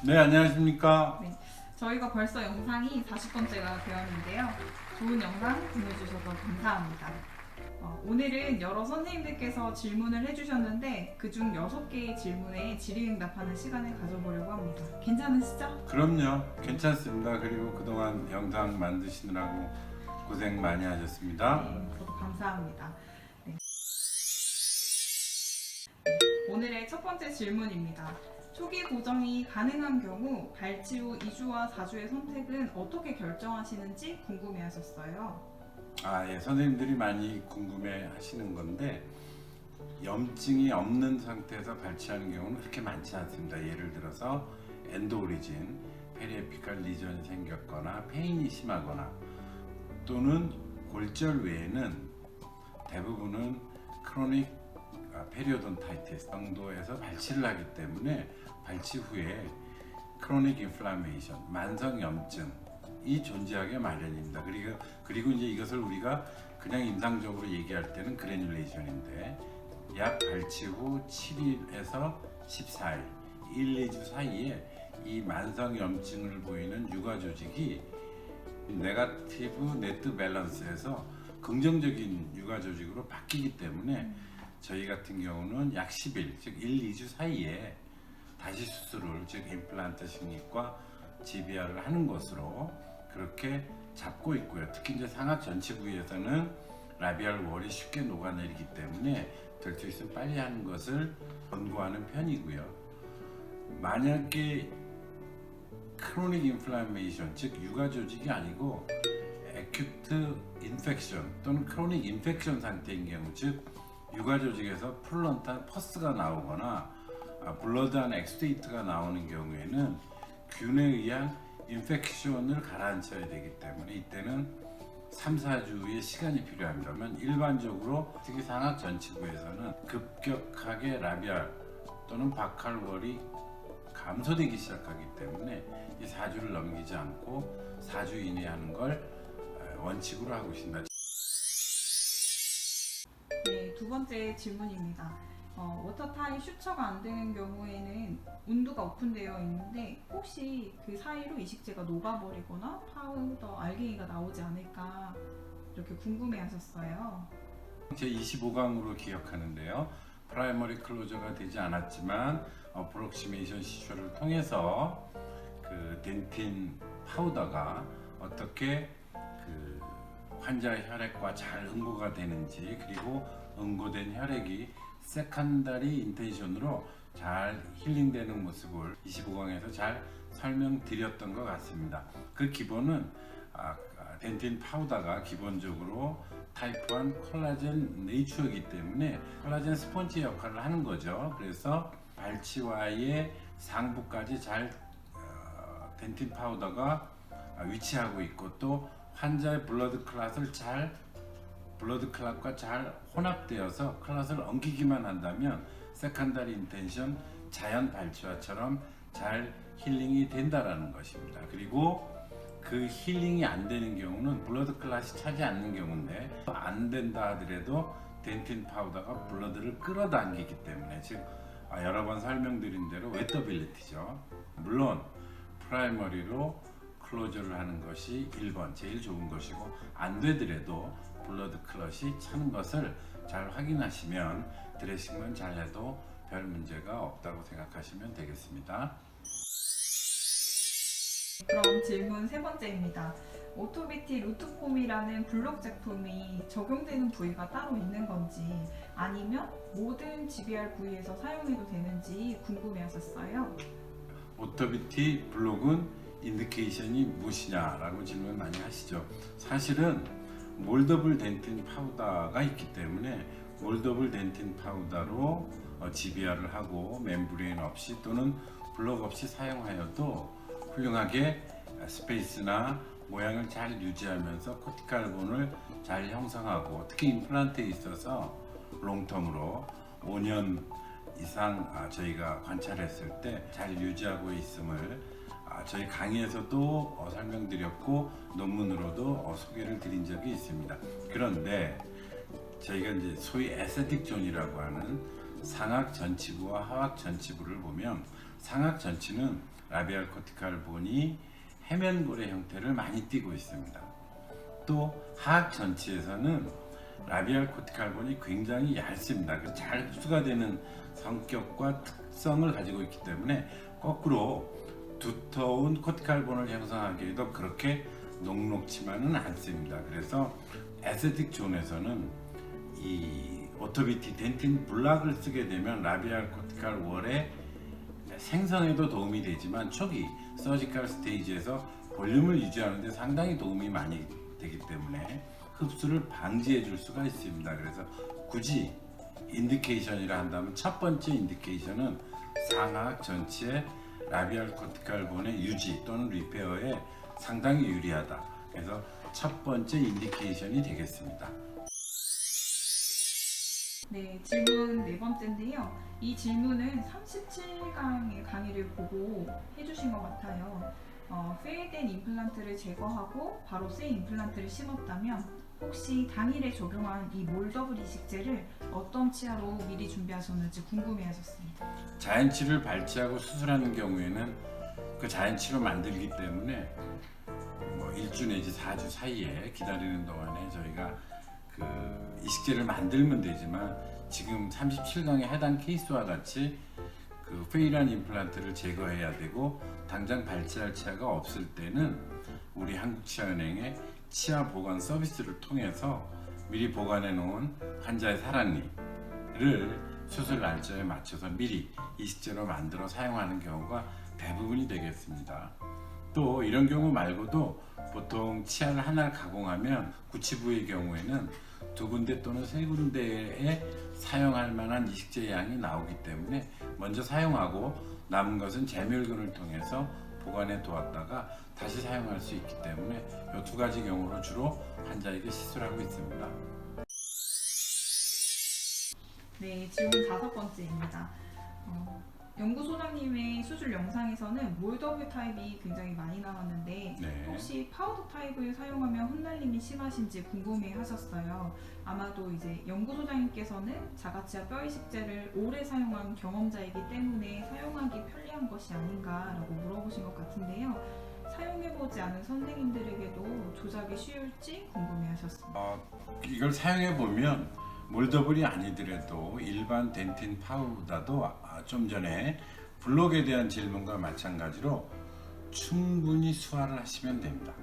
네, 안녕하십니까. 네, 저희가 벌써 영상이 40번째가 되었는데요. 좋은 영상 보내주셔서 감사합니다. 오늘은 여러 선생님들께서 질문을 해주셨는데 그중 6개의 질문에 질의응답하는 시간을 가져보려고 합니다. 괜찮으시죠? 그럼요, 괜찮습니다. 그리고 그동안 영상 만드시느라고 고생 많이 하셨습니다. 네, 저도 감사합니다. 네. 오늘의 첫 번째 질문입니다. 초기 고정이 가능한 경우 발치 후 2주와 4주의 선택은 어떻게 결정하시는지 궁금해하셨어요. 예, 선생님들이 많이 궁금해 하시는 건데, 염증이 없는 상태에서 발치하는 경우는 그렇게 많지 않습니다. 예를 들어서 엔도오리진, 페리에피칼 리전이 생겼거나 페인이 심하거나 또는 골절 외에는 대부분은 크로닉 페리오돈타이티스 정도에서 발치를 하기 때문에 발치 후에 크로닉 인플라메이션, 만성 염증이 존재하게 마련입니다. 그리고 이제 이것을 우리가 그냥 임상적으로 얘기할 때는 그래듈레이션인데, 약 발치 후 7일에서 14일, 1, 2주 사이에 이 만성 염증을 보이는 유가 조직이 네거티브 네트 밸런스에서 긍정적인 유가 조직으로 바뀌기 때문에 저희 같은 경우는 약 10일, 즉 1, 2주 사이에 다시 수술을, 즉 임플란트 식립과 GBR을 하는 것으로 그렇게 잡고 있고요. 특히 이제 상악 전치 부위에서는 라비알 월이 쉽게 녹아내리기 때문에 될 수 있으면 빨리 하는 것을 권고하는 편이고요. 만약에 크로닉 인플라메이션, 즉 유가 조직이 아니고 에큐트 인펙션 또는 크로닉 인펙션 상태인 경우, 즉 유가 조직에서 플런탄 퍼스가 나오거나 블러드 안 엑스테이트가 나오는 경우에는 균에 의한 인펙션을 가라앉혀야 되기 때문에 이때는 3, 4주의 시간이 필요합니다. 그러면 일반적으로 특히 상악 전치부에서는 급격하게 라비알 또는 바칼월이 감소되기 시작하기 때문에 이 4주를 넘기지 않고 4주 이내에 하는 걸 원칙으로 하고 있습니다. 네, 두 번째 질문입니다. 워터타입 슈처가 안 되는 경우에는 온도가 오픈되어 있는데 혹시 그 사이로 이식제가 녹아버리거나 파우더, 알갱이가 나오지 않을까 이렇게 궁금해하셨어요. 제 25강으로 기억하는데요. 프라이머리 클로저가 되지 않았지만 어프록시메이션 시술을 통해서 그 덴틴 파우더가 어떻게 그 환자의 혈액과 잘 응고가 되는지, 그리고 응고된 혈액이 세컨다리 인텐션으로 잘 힐링되는 모습을 25강에서 잘 설명드렸던 것 같습니다. 그 기본은 덴틴 파우더가 기본적으로 타입 1 콜라겐 네이처이기 때문에 콜라겐 스펀지 역할을 하는 거죠. 그래서 발치와의 상부까지 잘 덴틴 파우더가 위치하고 있고, 또 환자의 블러드 클럿과 잘 혼합되어서 클럿을 엉키기만 한다면 세컨다리 인텐션 자연 발치와처럼 잘 힐링이 된다라는 것입니다. 그리고 그 힐링이 안 되는 경우는 블러드 클럿이 차지 않는 경우인데, 안 된다 하더라도 덴틴 파우더가 블러드를 끌어당기기 때문에, 즉 여러 번 설명드린 대로 웨터빌리티죠. 물론 프라이머리로 클로저를 하는 것이 1번 제일 좋은 것이고, 안 되더라도 블러드 클럿이 차는 것을 잘 확인하시면 드레싱만 잘 해도 별 문제가 없다고 생각하시면 되겠습니다. 그럼 질문 세 번째입니다. 오토비티 루트폼이라는 블록 제품이 적용되는 부위가 따로 있는 건지 아니면 모든 GBR 부위에서 사용해도 되는지 궁금해하셨어요. 오토비티 블록은 인디케이션이 무엇이냐라고 질문 많이 하시죠. 사실은 몰더블 덴틴 파우더가 있기 때문에 몰더블 덴틴 파우더로 GBR을 하고 멤브레인 없이 또는 블록 없이 사용하여도 훌륭하게 스페이스나 모양을 잘 유지하면서 코티칼본을 잘 형성하고, 특히 임플란트에 있어서 롱텀으로 5년 이상 저희가 관찰했을 때 잘 유지하고 있음을 저희 강의에서도 설명드렸고 논문으로도 소개를 드린 적이 있습니다. 그런데 저희가 이제 소위 에스테틱 존이라고 하는 상악 전치부와 하악 전치부를 보면, 상악 전치는 라비알 코티칼 본이 해면골의 형태를 많이 띠고 있습니다. 또 하악 전체에서는 라비알 코티칼 본이 굉장히 얇습니다. 그래서 잘 흡수가 되는 성격과 특성을 가지고 있기 때문에 거꾸로 두터운 코티칼 본을 형성하기에도 그렇게 녹록지만은 않습니다. 그래서 에스테틱 존에서는 이 오토비티 덴틴 블락을 쓰게 되면 라비알 코티칼 월의 생성에도 도움이 되지만 초기 서지컬 스테이지에서 볼륨을 유지하는 데 상당히 도움이 많이 되기 때문에 흡수를 방지해 줄 수가 있습니다. 그래서 굳이 인디케이션이라 한다면 첫 번째 인디케이션은 상하악 전체의 라비알 코티칼 본의 유지 또는 리페어에 상당히 유리하다. 그래서 첫 번째 인디케이션이 되겠습니다. 네, 질문 네 번째인데요. 이 질문은 37강의 강의를 보고 해주신 것 같아요. 페일된 임플란트를 제거하고 바로 새 임플란트를 심었다면 혹시 당일에 적용한 이 몰더블 이식제를 어떤 치아로 미리 준비하셨는지 궁금해하셨습니다. 자연치를 발치하고 수술하는 경우에는 그 자연치로 만들기 때문에 뭐 1주 내지 4주 사이에 기다리는 동안에 저희가 그 이식제를 만들면 되지만 지금 37강의 해당 케이스와 같이 그 페일한 임플란트를 제거해야 되고 당장 발치할 치아가 없을 때는 우리 한국치아은행의 치아 보관 서비스를 통해서 미리 보관해 놓은 환자의 사랑니를 수술 날짜에 맞춰서 미리 이식제로 만들어 사용하는 경우가 대부분이 되겠습니다. 또 이런 경우 말고도 보통 치아를 하나 가공하면 구치부의 경우에는 2군데 또는 3군데에 사용할 만한 이식제 양이 나오기 때문에 먼저 사용하고 남은 것은 재멸근을 통해서 보관해 두었다가 다시 사용할 수 있기 때문에 이 2가지 경우로 주로 환자에게 시술하고 있습니다. 네, 질문 5번째입니다. 연구소장님의 수술 영상에서는 몰더블 타입이 굉장히 많이 나왔는데 네. 혹시 파우더 타입을 사용하면 혼날림이 심하신지 궁금해 하셨어요. 아마도 이제 연구소장님께서는 자가치아 뼈 이식제를 오래 사용한 경험자이기 때문에 사용하기 편리한 것이 아닌가라고 물어보신 것 같은데요. 사용해보지 않은 선생님들에게도 조작이 쉬울지 궁금해 하셨습니다. 이걸 사용해 보면 몰더블이 아니더라도 일반 덴틴 파우더도 좀 전에 블록에 대한 질문과 마찬가지로 충분히 수화를 하시면 됩니다.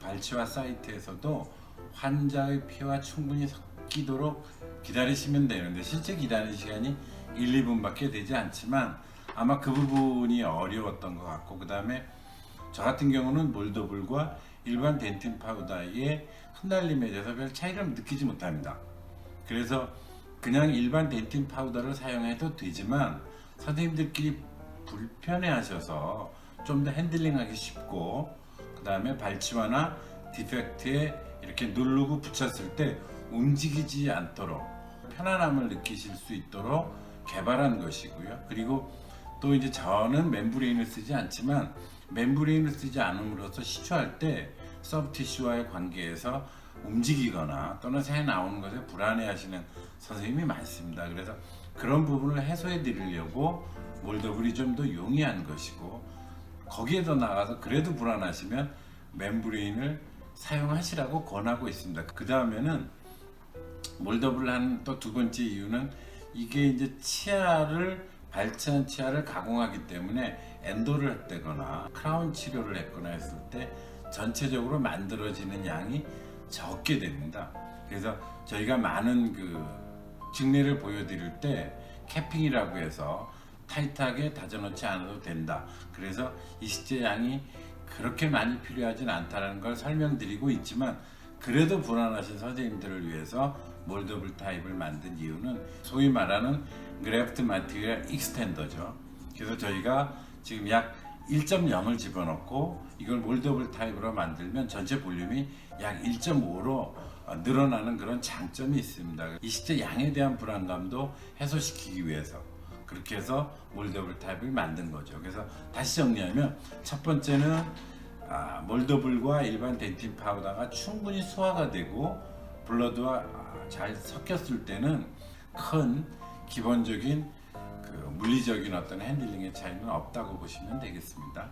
발치와 사이트에서도 환자의 피와 충분히 섞이도록 기다리시면 되는데 실제 기다리는 시간이 1, 2분밖에 되지 않지만 아마 그 부분이 어려웠던 것 같고 그 다음에 저 같은 경우는 몰더블과 일반 덴틴 파우더의 흩날림에 대해서 별 차이를 느끼지 못합니다. 그래서 그냥 일반 덴틴 파우더를 사용해도 되지만 선생님들끼리 불편해 하셔서 좀 더 핸들링하기 쉽고 그 다음에 발치와나 디펙트에 이렇게 누르고 붙였을 때 움직이지 않도록 편안함을 느끼실 수 있도록 개발한 것이고요. 그리고 또 이제 저는 멤브레인을 쓰지 않지만 멤브레인을 쓰지 않음으로써 시추할 때 서브티슈와의 관계에서 움직이거나 또는 새 나오는 것에 불안해하시는 선생님이 많습니다. 그래서 그런 부분을 해소해 드리려고 몰더블이 좀 더 용이한 것이고 거기에 더 나가서 그래도 불안하시면 멤브레인을 사용하시라고 권하고 있습니다. 그 다음에는 몰더블을 하는 또 2번째 이유는 이게 이제 치아를 발치한 치아를 가공하기 때문에 엔도를 했거나 크라운 치료를 했거나 했을 때 전체적으로 만들어지는 양이 적게 됩니다. 그래서 저희가 많은 그 증례를 보여드릴 때 캐핑이라고 해서 타이트하게 다져놓지 않아도 된다. 그래서 이식제 양이 그렇게 많이 필요하진 않다는 걸 설명드리고 있지만 그래도 불안하신 선생님들을 위해서 몰더블 타입을 만든 이유는 소위 말하는 그래프트 마티리얼 익스텐더죠. 그래서 저희가 지금 약 1.0을 집어넣고 이걸 몰더블 타입으로 만들면 전체 볼륨이 약 1.5로 늘어나는 그런 장점이 있습니다. 이식제 양에 대한 불안감도 해소시키기 위해서 그렇게 해서 몰더블 타입을 만든 거죠. 그래서 다시 정리하면 첫 번째는 몰더블과 일반 덴틴 파우더가 충분히 소화가 되고 블러드와 잘 섞였을 때는 큰 기본적인 그 물리적인 어떤 핸들링의 차이는 없다고 보시면 되겠습니다.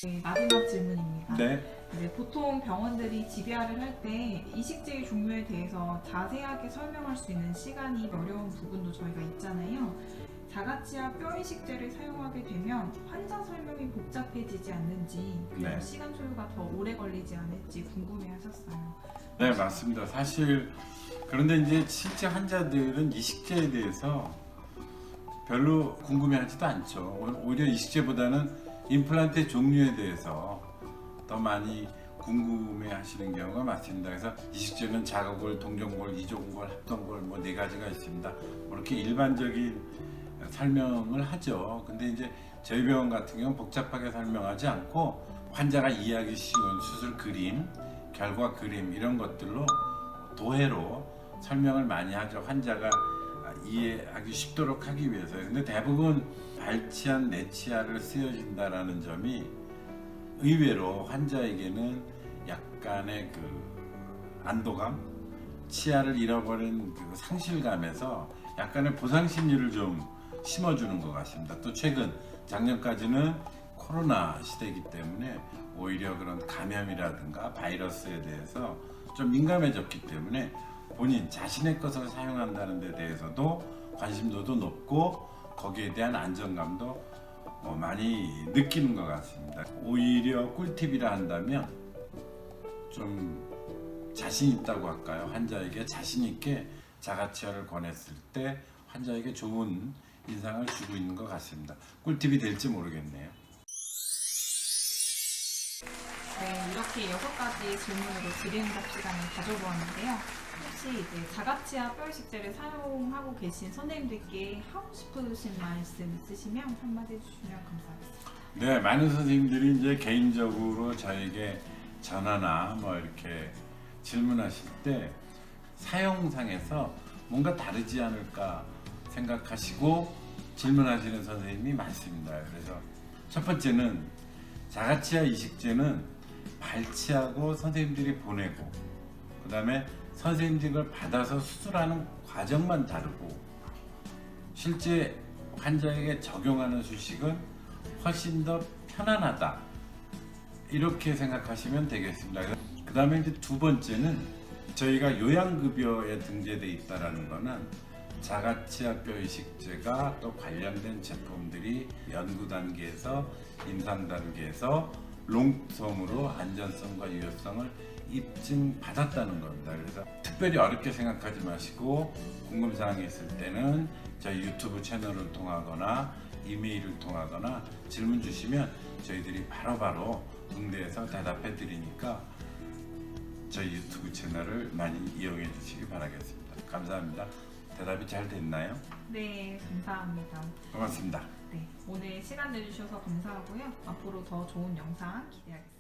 네, 마지막 질문입니다. 네. 이제 보통 병원들이 집야를 할 때 이식제의 종류에 대해서 자세하게 설명할 수 있는 시간이 어려운 부분도 저희가 있잖아요. 자가치아 뼈 이식제를 사용하게 되면 환자 설명이 복잡해지지 않는지, 그리고 네. 시간 소요가 더 오래 걸리지 않을지 궁금해하셨어요. 네, 맞습니다. 사실 그런데 이제 실제 환자들은 이식제에 대해서 별로 궁금해하지도 않죠. 오히려 이식제보다는 임플란트의 종류에 대해서 더 많이 궁금해하시는 경우가 많습니다. 그래서 이식제는 자가골, 동정골, 이종골, 합동골 뭐 네 가지가 있습니다. 이렇게 일반적인 설명을 하죠. 근데 이제 저희 병원 같은 경우는 복잡하게 설명하지 않고 환자가 이해하기 쉬운 수술 그림, 결과 그림 이런 것들로 도해로 설명을 많이 하죠. 환자가 이해하기 쉽도록 하기 위해서요. 근데 대부분 발치한 내치아를 쓰여진다라는 점이 의외로 환자에게는 약간의 그 안도감, 치아를 잃어버린 그 상실감에서 약간의 보상 심리를 좀 심어주는 것 같습니다. 또 최근 작년까지는 코로나 시대이기 때문에 오히려 그런 감염이라든가 바이러스에 대해서 좀 민감해졌기 때문에 본인 자신의 것을 사용한다는 데 대해서도 관심도도 높고 거기에 대한 안정감도 많이 느끼는 것 같습니다. 오히려 꿀팁이라 한다면 좀 자신 있다고 할까요? 환자에게 자신 있게 자가치아를 권했을 때 환자에게 좋은 인상을 주고 있는 것 같습니다. 꿀팁이 될지 모르겠네요. 네, 이렇게 6가지 질문으로 질의응답 시간을 가져보았는데요. 혹시 이제 자가치아 뼈 이식제를 사용하고 계신 선생님들께 하고 싶으신 말씀 있으시면 한마디 해주시면 감사하겠습니다. 네, 많은 선생님들이 이제 개인적으로 저에게 전화나 뭐 이렇게 질문하실 때 사용상에서 뭔가 다르지 않을까 생각하시고 질문하시는 선생님이 많습니다. 그래서 첫 번째는 자가치아 이식제는 발치하고 선생님들이 보내고 그 다음에 선생님들이 그걸 받아서 수술하는 과정만 다르고 실제 환자에게 적용하는 수식은 훨씬 더 편안하다 이렇게 생각하시면 되겠습니다. 그 다음에 이제 두 번째는 저희가 요양급여에 등재되어 있다는 거는 자가치아 뼈 이식제가 또 관련된 제품들이 연구 단계에서 임상 단계에서 롱텀으로 안전성과 유효성을 입증받았다는 겁니다. 그래서 특별히 어렵게 생각하지 마시고 궁금사항이 있을 때는 저희 유튜브 채널을 통하거나 이메일을 통하거나 질문 주시면 저희들이 바로바로 응대해서 대답해 드리니까 저희 유튜브 채널을 많이 이용해 주시기 바라겠습니다. 감사합니다. 대답이 잘 됐나요? 네, 감사합니다. 고맙습니다. 네, 오늘 시간 내주셔서 감사하고요. 앞으로 더 좋은 영상 기대하겠습니다.